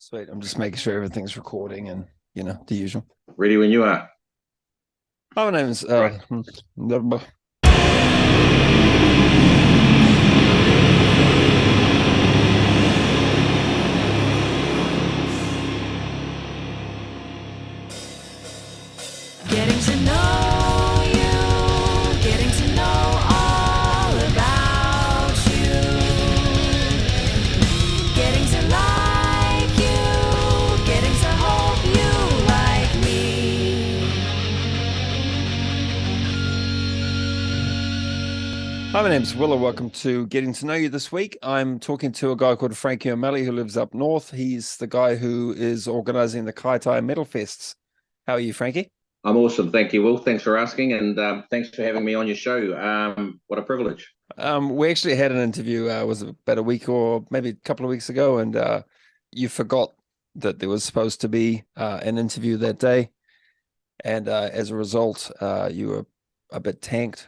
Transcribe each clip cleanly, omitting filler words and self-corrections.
Sweet. I'm just making sure everything's recording and, the usual. Ready when you are. My name's Right. Getting to know you, getting to know all about you, getting to like you, getting to hope you like me. Hi, my name's Willa. Welcome to Getting to Know You this week. I'm talking to a guy called Frankie O'Malley who lives up north. He's the guy who is organizing the Kaitaia Metalfests. How are you, Frankie? I'm awesome. Thank you, Will. Thanks for asking, and thanks for having me on your show. What a privilege. We actually had an interview, was it about a week or maybe a couple of weeks ago, and you forgot that there was supposed to be an interview that day. And as a result, you were a bit tanked.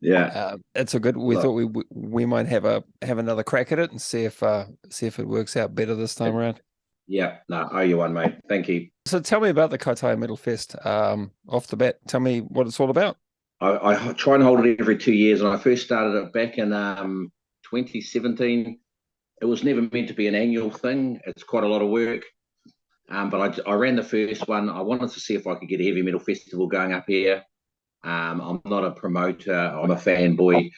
Yeah. It's so good. We Look, thought we might have another crack at it and see if it works out better this time around. yeah. No, owe you one, mate. Thank you. So tell me about the Kaitaia Metal Fest. Off the bat, tell me what it's all about. I try and hold it every 2 years, and I first started it back in 2017. It was never meant to be an annual thing. It's quite a lot of work. But I ran the first one. I wanted to see if I could get a heavy metal festival going up here. I'm not a promoter. I'm a fanboy.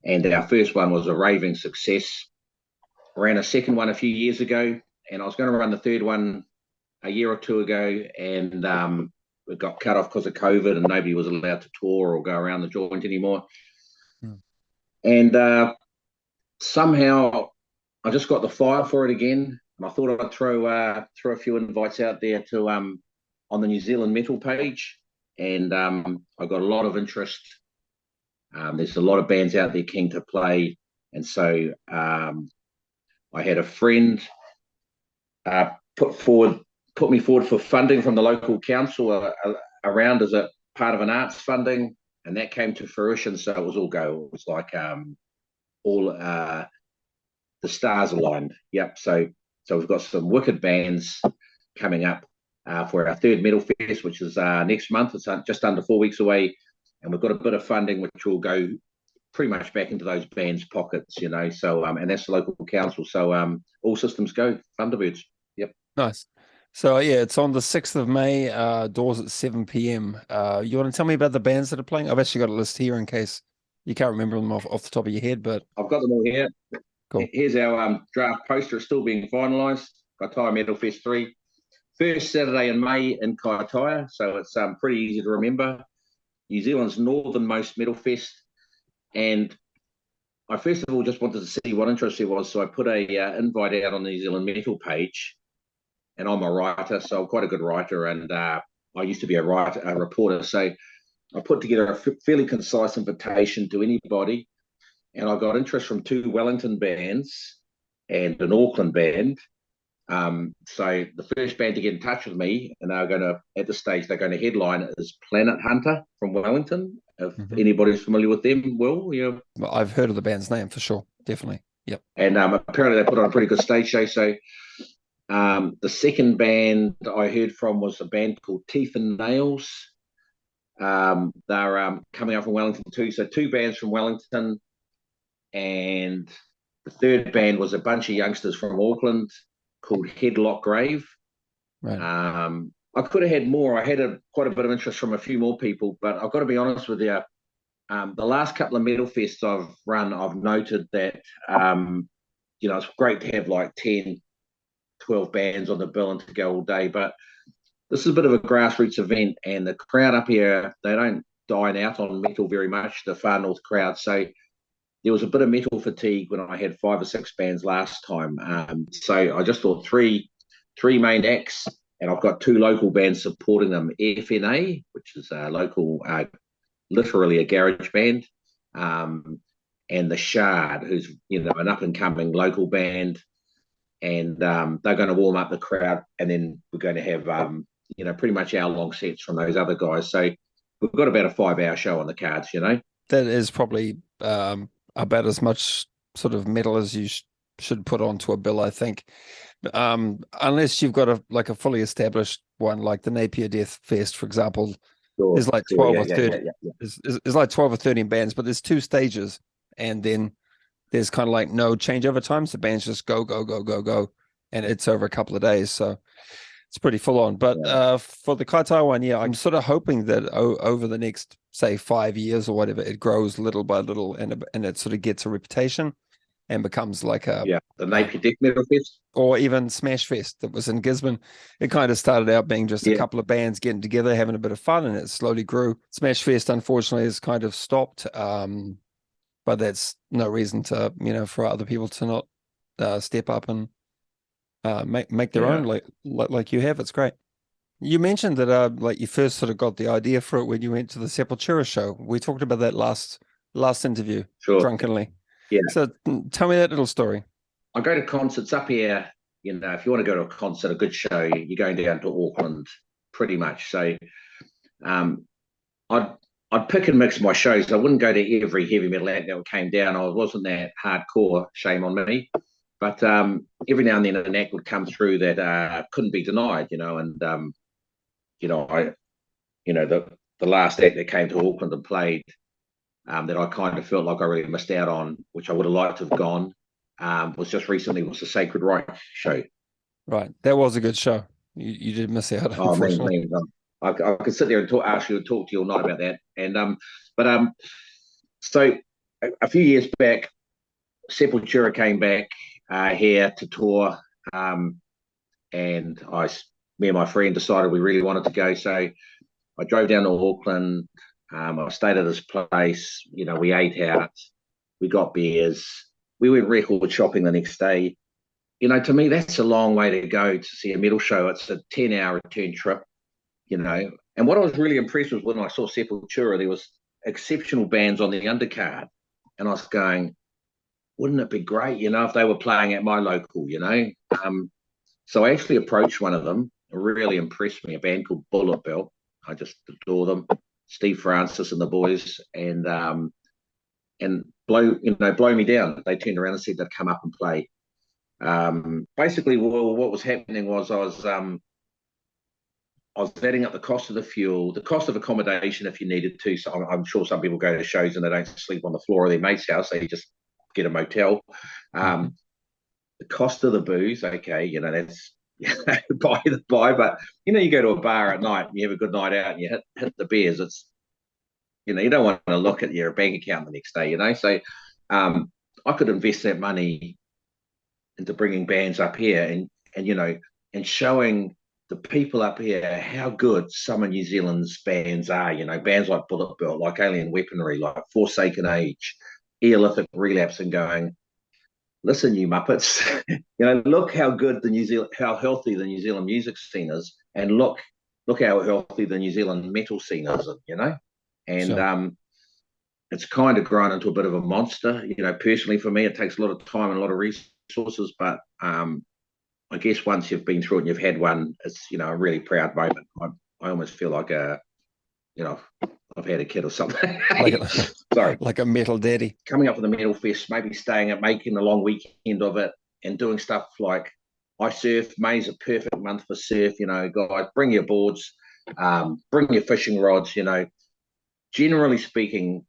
And our first one was a raving success. I ran a second one a few years ago, and I was going to run the third one a year or two ago, and it got cut off because of COVID, and nobody was allowed to tour or go around the joint anymore. Hmm. And somehow I just got the fire for it again, and I thought I'd throw a few invites out there to on the New Zealand metal page, and I got a lot of interest. There's a lot of bands out there keen to play, and so I had a friend uh, put me forward for funding from the local council around as a part of an arts funding, and that came to fruition. So it was all go. It was like all the stars aligned. Yep. So we've got some wicked bands coming up for our third Metal Fest, which is next month. It's just under 4 weeks away, and we've got a bit of funding which will go pretty much back into those bands' pockets, So and that's the local council. So all systems go. Thunderbirds. Yep. Nice. So yeah, it's on the 6th of May, doors at 7 p.m. You want to tell me about the bands that are playing? I've actually got a list here in case you can't remember them off the top of your head, but I've got them all here. cool. Here's our draft poster. It's still being finalised. Kaitaia Metal Fest 3. First Saturday in May in Kaitaia, so it's pretty easy to remember. New Zealand's northernmost metal fest. And I first of all just wanted to see what interest there was, so I put a invite out on the New Zealand metal page. And I'm a writer, so I'm quite a good writer, and I used to be a reporter. So I put together a fairly concise invitation to anybody, and I got interest from two Wellington bands and an Auckland band. So the first band to get in touch with me, and at this stage they're going to headline, is Planet Hunter from Wellington. If anybody's familiar with them, yeah. Well, I've heard of the band's name for sure, definitely. Yep. And apparently they put on a pretty good stage show. So the second band I heard from was a band called Teeth and Nails. They're coming up from Wellington too. So two bands from Wellington, and the third band was a bunch of youngsters from Auckland called Headlock Grave. Right. I could have had more. I had quite a bit of interest from a few more people, but I've got to be honest with you. The last couple of metal fests I've run, I've noted that it's great to have like 10, 12 bands on the bill and to go all day, but this is a bit of a grassroots event, and the crowd up here, they don't dine out on metal very much, the far north crowd. So there was a bit of metal fatigue when I had 5 or 6 bands last time. So I just thought three main acts, and I've got 2 local bands supporting them: FNA, which is a local, literally a garage band, and the Shard, who's an up and coming local band. And they're going to warm up the crowd, and then we're going to have pretty much hour-long sets from those other guys. So we've got about a 5-hour show on the cards. That is probably about as much sort of metal as you should put onto a bill, I think. Unless you've got a fully established one like the Napier Death Fest, for example, Sure, there's like sure, 12 yeah, or yeah, 30. yeah. There's like 12 or 13 bands, but there's 2 stages, and then there's kind of like no changeover time. So bands just go, go, go, go, go, and it's over a couple of days. So it's pretty full on. But for the Kaitaia one, yeah, I'm sort of hoping that over the next, say, 5 years or whatever, it grows little by little, and it sort of gets a reputation and becomes like the Napier Death Metal Fest, or even Smash Fest that was in Gisborne. It kind of started out being just a couple of bands getting together, having a bit of fun, and it slowly grew. Smash Fest, unfortunately, has kind of stopped, but that's no reason to, for other people to not step up and make their own like you have. It's great. You mentioned that like you first sort of got the idea for it when you went to the Sepultura show. We talked about that last interview, drunkenly. Yeah. So tell me that little story. I go to concerts up here. If you want to go to a concert, a good show, you're going down to Auckland, pretty much. So, I'd pick and mix my shows. I wouldn't go to every heavy metal act that came down. I wasn't that hardcore. Shame on me. But every now and then an act would come through that couldn't be denied. And the last act that came to Auckland and played, that I kind of felt like I really missed out on, which I would have liked to have gone, was just recently, was the Sacred Reich show. Right. That was a good show. You did miss out, Oh, unfortunately. man. I could sit there and talk to you all night about that. And so a few years back, Sepultura came back here to tour, and me and my friend decided we really wanted to go. So I drove down to Auckland. I stayed at this place. We ate out. We got beers. We went record shopping the next day. To me, that's a long way to go to see a metal show. It's a 10-hour return trip, And what I was really impressed with when I saw Sepultura, there was exceptional bands on the undercard. And I was going, wouldn't it be great, if they were playing at my local, So I actually approached one of them. It really impressed me, a band called Bullet Bill. I just adore them. Steve Francis and the boys, and blow me down. They turned around and said they'd come up and play. Basically, what was happening was I was adding up the cost of the fuel, the cost of accommodation if you needed to. So I'm sure some people go to shows and they don't sleep on the floor of their mate's house; they just get a motel. The cost of the booze, okay, that's by the by, but you go to a bar at night and you have a good night out and you hit the beers. It's you don't want to look at your bank account the next day, So I could invest that money into bringing bands up here and showing the people up here how good some of New Zealand's bands are. Bands like Bullet Bill, like Alien Weaponry, like Forsaken Age, Eolithic Relapse, and going, listen, you Muppets, look how good how healthy the New Zealand music scene is, and look how healthy the New Zealand metal scene is, And sure. It's kind of grown into a bit of a monster. Personally for me, it takes a lot of time and a lot of resources, but I guess once you've been through it and you've had one, it's a really proud moment. I almost feel like I've had a kid or something. Sorry, like a metal daddy coming up with a metal fest, maybe staying at, making a long weekend of it, and doing stuff like I surf. May's a perfect month for surf. Guys, bring your boards, bring your fishing rods. Generally speaking,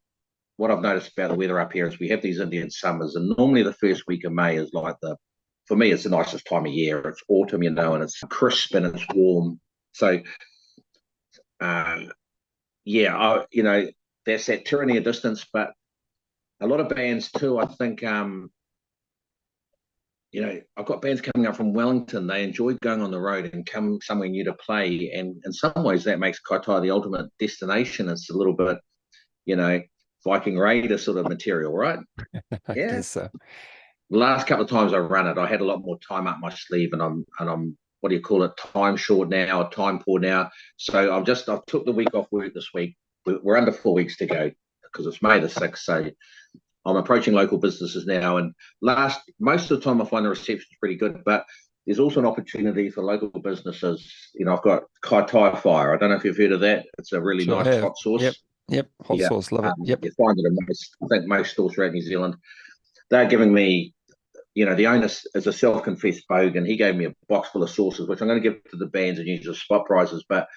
what I've noticed about the weather up here is we have these Indian summers, and normally the first week of May is like for me, it's the nicest time of year. It's autumn, and it's crisp and it's warm. So, there's that tyranny of distance, but a lot of bands too, I think, I've got bands coming up from Wellington. They enjoy going on the road and come somewhere new to play. And in some ways that makes Kaitaia the ultimate destination. It's a little bit, Viking Raider sort of material, right? I guess so. The last couple of times I run it, I had a lot more time up my sleeve, and I'm what do you call it? Time short now, time poor now. So I took the week off work this week. We're under 4 weeks to go because it's May the 6th. So I'm approaching local businesses now, and most of the time I find the reception is pretty good, but there's also an opportunity for local businesses. I've got Kaitaia Fire. I don't know if you've heard of that. It's a really nice hot sauce. Yep. Hot sauce. Love it. Yep. You find it in most stores throughout New Zealand. They're giving me the owner is a self-confessed bogan. He gave me a box full of sauces, which I'm going to give to the bands and use as spot prizes. But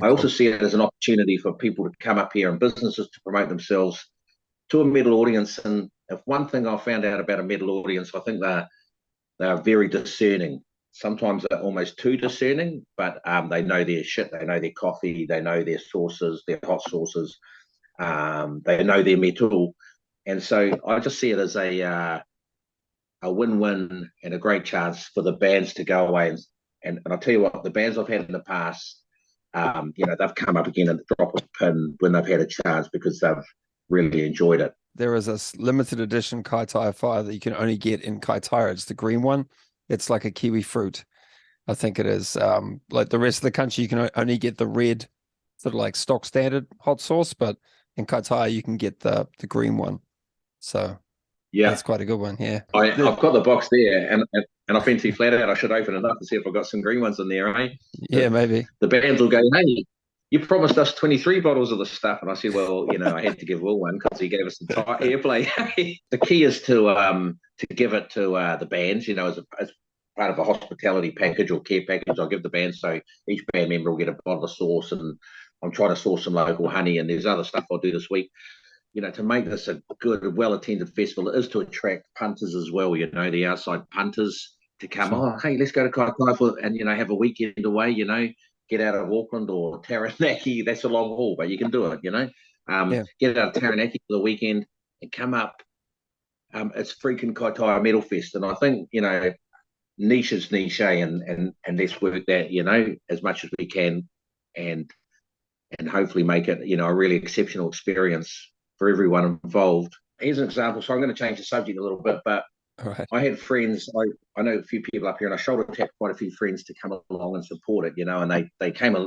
I also see it as an opportunity for people to come up here and businesses to promote themselves to a metal audience. And if one thing I found out about a metal audience, I think they're very discerning. Sometimes they're almost too discerning, but they know their shit. They know their coffee. They know their sauces, their hot sauces. They know their metal. And so I just see it as a win-win and a great chance for the bands to go away. And I'll tell you what, the bands I've had in the past, they've come up again at the drop of a pin when they've had a chance because they've really enjoyed it. There is a limited edition Kaitaia fire that you can only get in Kaitaia. It's the green one. It's like a kiwi fruit. I think it is. Like the rest of the country, you can only get the red, sort of like stock standard hot sauce, but in Kaitaia, you can get the green one. So yeah, that's quite a good one. Yeah, I've got the box there, and I've been too flat out. I should open it up and see if I've got some green ones in there, eh? Yeah, maybe. The bands will go, hey, you promised us 23 bottles of the stuff. And I said, well, I had to give Will one because he gave us some airplay. The key is to give it to the bands, as part of a hospitality package or care package. I'll give the bands, so each band member will get a bottle of sauce, and I'm trying to source some local honey, and there's other stuff I'll do this week. To make this a good, well-attended festival, it is to attract punters as well, the outside punters to come, Sure. oh, hey, let's go to Kaitaia and, have a weekend away, get out of Auckland or Taranaki. That's a long haul, but you can do it, Get out of Taranaki for the weekend and come up. It's freaking Kaitaia Metalfest. And I think, niche is niche, and let's work that, as much as we can and hopefully make it, a really exceptional experience for everyone involved. Here's an example. So I'm going to change the subject a little bit, but All right. I had friends, I know a few people up here, and I shoulder tapped quite a few friends to come along and support it, and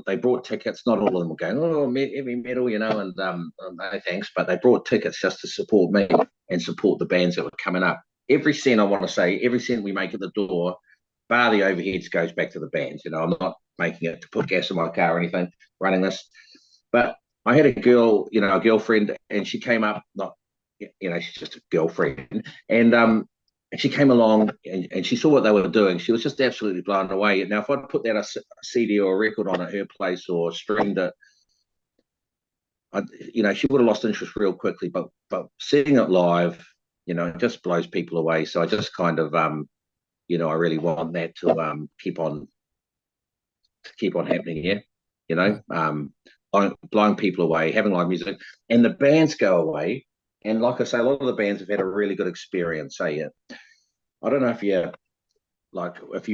they brought tickets. Not all of them were going, oh, heavy metal, and no thanks, but they brought tickets just to support me and support the bands that were coming up. Every cent, I want to say, every cent we make at the door, bar the overheads, goes back to the bands. I'm not making it to put gas in my car or anything, running this. But I had a girl, a girlfriend, and she came up, she's just a girlfriend. And she came along and she saw what they were doing. She was just absolutely blown away. Now, if I'd put that a CD or a record on at her place or streamed it, she would have lost interest real quickly. But seeing it live, it just blows people away. So I just kind of, I really want that to keep on happening here. Blowing people away, having live music, and the bands go away. And like I say, a lot of the bands have had a really good experience. I don't know if you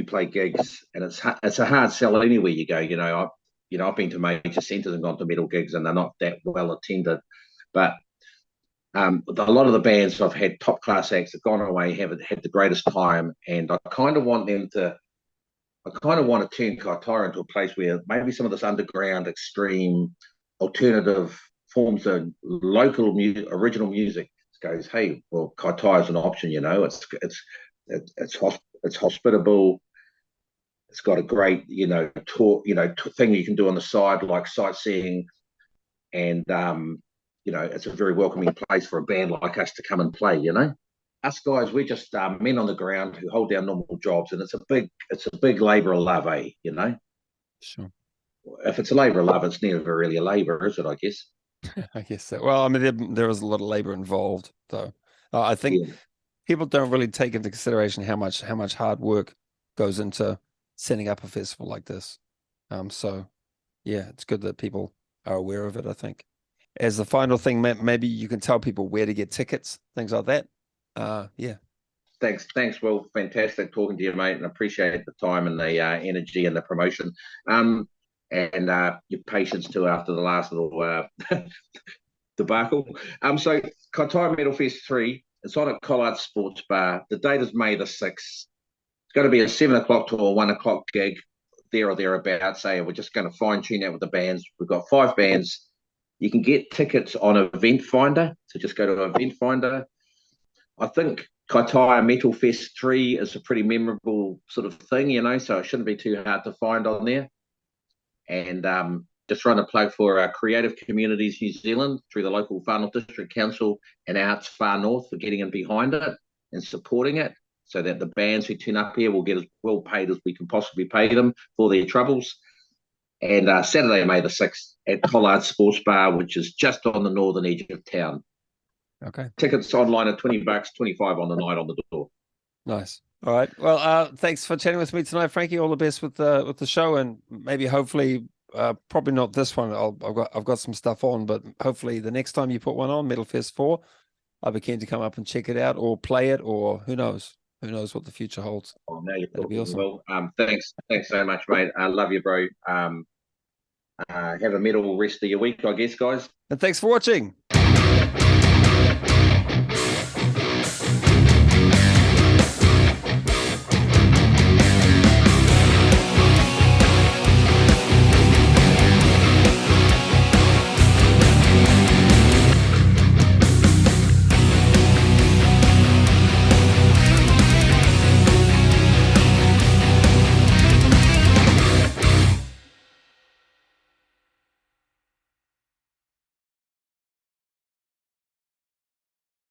play gigs, and it's a hard sell anywhere you go. I've been to major centres and gone to metal gigs, and they're not that well attended. But a lot of the bands I've had, top class acts, have gone away, have had the greatest time, and I kind of want to turn Kaitaia into a place where maybe some of this underground, extreme, alternative forms of local original music goes, hey, well, Kaitaia is an option. It's hospitable. It's got a great, tour, thing you can do on the side, like sightseeing, and it's a very welcoming place for a band like us to come and play. Us guys, we're just men on the ground who hold down normal jobs, and it's a big labour of love, eh? Sure. If it's a labour of love, it's never really a labour, is it? I guess. I guess so. Well, I mean, there was a lot of labor involved, though. I think people don't really take into consideration how much hard work goes into setting up a festival like this. So yeah, it's good that people are aware of it. I think. As the final thing, maybe you can tell people where to get tickets, things like that. Yeah. Thanks, Will. Fantastic talking to you, mate, and appreciate the time and the energy and the promotion. And your patience too after the last little debacle. So Kaitaia Metalfest 3, it's on at Collard Sports Bar. The date is May the 6th. It's going to be a 7 o'clock to a 1 o'clock gig, there or thereabouts. We're just going to fine tune out with the bands. We've got 5 bands. You can get tickets on Event Finder, so just go to Event Finder. I think Kaitaia Metalfest 3 is a pretty memorable sort of thing, so it shouldn't be too hard to find on there. And just trying to plug for Creative Communities New Zealand through the local Far North District Council and Arts Far North for getting in behind it and supporting it. so that the bands who turn up here will get as well paid as we can possibly pay them for their troubles. And Saturday, May the 6th at Collard Sports Bar, which is just on the northern edge of town. Okay. Tickets online are $20, $25 on the night on the door. Nice. All right. Well, thanks for chatting with me tonight, Frankie. All the best with the show, and maybe hopefully, probably not this one. I've got some stuff on, but hopefully the next time you put one on, Metalfest 4, I'll be keen to come up and check it out or play it, or who knows? Who knows what the future holds? Oh, now you're That'd be talking awesome. well. Thanks so much, mate. I love you, bro. Have a metal rest of your week, I guess, guys. And thanks for watching.